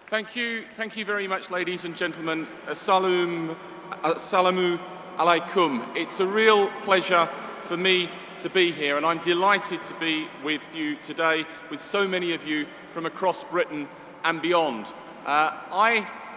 Thank you very much, ladies and gentlemen. Assalamu alaikum. It's a real pleasure for me to be here, and I'm delighted to be with you today, with so many of you from across Britain and beyond.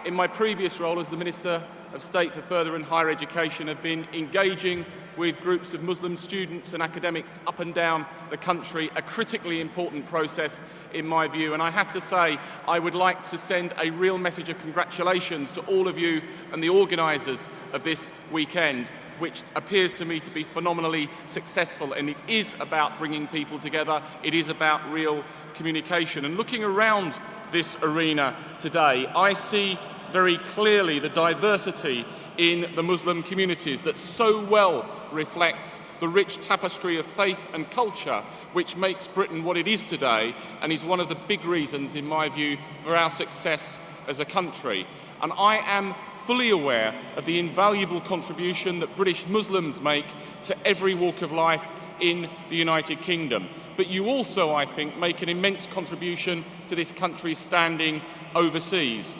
In my previous role as the Minister of State for Further and Higher Education, have been engaging with groups of Muslim students and academics up and down the country, a critically important process in my view. And I have to say, I would like to send a real message of congratulations to all of you and the organisers of this weekend, which appears to me to be phenomenally successful. And it is about bringing people together. It is about real communication. And looking around this arena today, I see very clearly the diversity in the Muslim communities that so well reflects the rich tapestry of faith and culture which makes Britain what it is today, and is one of the big reasons, in my view, for our success as a country. And I am fully aware of the invaluable contribution that British Muslims make to every walk of life in the United Kingdom. But you also, I think, make an immense contribution to this country's standing overseas.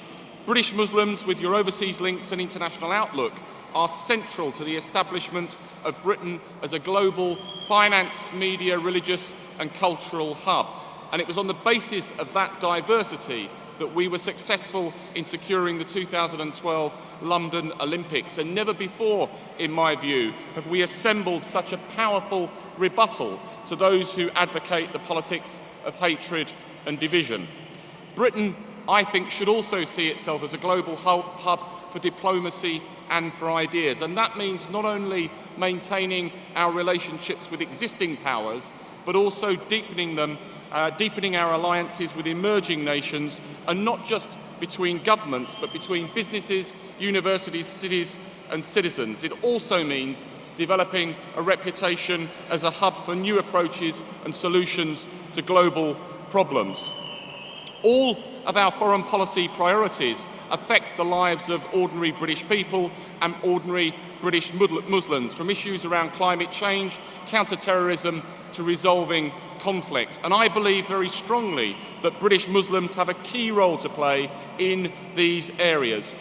British Muslims, with your overseas links and international outlook, are central to the establishment of Britain as a global finance, media, religious and cultural hub. And it was on the basis of that diversity that we were successful in securing the 2012 London Olympics. And never before, in my view, have we assembled such a powerful rebuttal to those who advocate the politics of hatred and division. Britain, I think, should also see itself as a global hub for diplomacy and for ideas. And that means not only maintaining our relationships with existing powers, but also deepening them, deepening our alliances with emerging nations, and not just between governments, but between businesses, universities, cities and citizens. It also means developing a reputation as a hub for new approaches and solutions to global problems. All of our foreign policy priorities affect the lives of ordinary British people and ordinary British Muslims, from issues around climate change, counter-terrorism to resolving conflict. And I believe very strongly that British Muslims have a key role to play in these areas.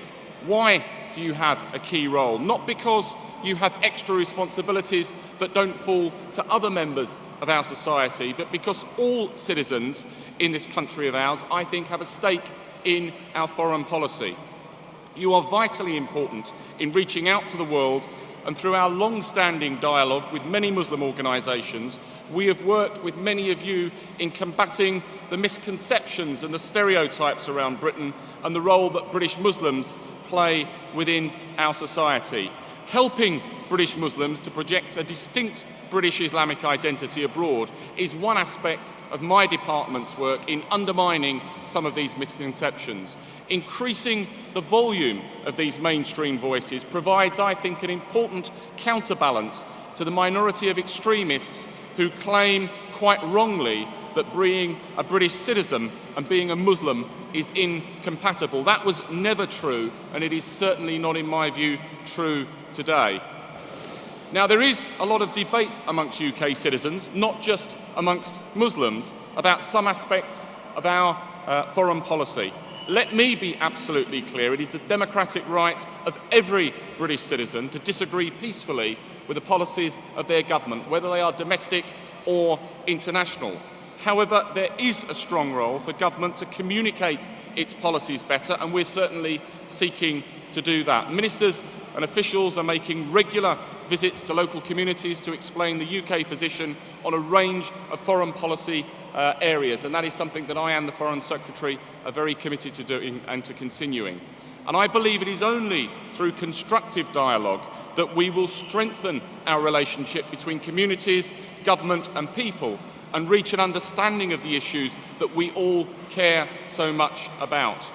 Why do you have a key role? Not because you have extra responsibilities that don't fall to other members of our society, but because all citizens in this country of ours, I think, have a stake in our foreign policy. You are vitally important in reaching out to the world, and through our long-standing dialogue with many Muslim organisations, we have worked with many of you in combating the misconceptions and the stereotypes around Britain and the role that British Muslims play within our society. Helping British Muslims to project a distinct British Islamic identity abroad is one aspect of my department's work in undermining some of these misconceptions. Increasing the volume of these mainstream voices provides, I think, an important counterbalance to the minority of extremists who claim, quite wrongly, that being a British citizen and being a Muslim is incompatible. That was never true, and it is certainly not, in my view, true today. Now, there is a lot of debate amongst UK citizens, not just amongst Muslims, about some aspects of our foreign policy. Let me be absolutely clear. It is the democratic right of every British citizen to disagree peacefully with the policies of their government, whether they are domestic or international. However, there is a strong role for government to communicate its policies better, and we're certainly seeking to do that. Ministers and officials are making regular visits to local communities to explain the UK position on a range of foreign policy areas, and that is something that I and the Foreign Secretary are very committed to doing and to continuing. And I believe it is only through constructive dialogue that we will strengthen our relationship between communities, government and people, and reach an understanding of the issues that we all care so much about.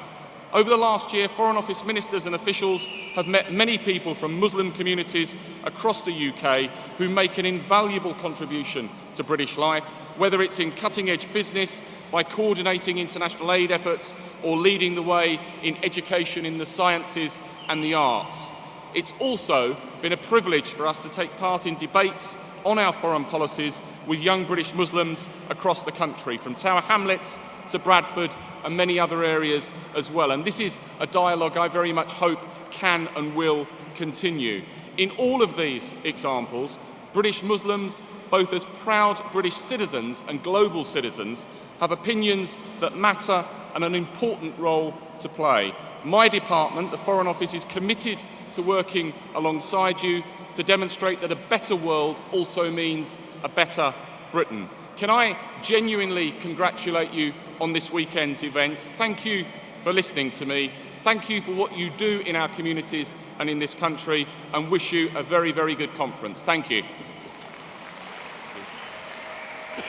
Over the last year, Foreign Office ministers and officials have met many people from Muslim communities across the UK who make an invaluable contribution to British life, whether it's in cutting-edge business, by coordinating international aid efforts, or leading the way in education in the sciences and the arts. It's also been a privilege for us to take part in debates on our foreign policies with young British Muslims across the country, from Tower Hamlets to Bradford and many other areas as well. And this is a dialogue I very much hope can and will continue. In all of these examples, British Muslims, both as proud British citizens and global citizens, have opinions that matter and an important role to play. My department, the Foreign Office, is committed to working alongside you to demonstrate that a better world also means a better Britain. Can I genuinely congratulate you on this weekend's events? Thank you for listening to me. Thank you for what you do in our communities and in this country, and wish you a very, very good conference. Thank you.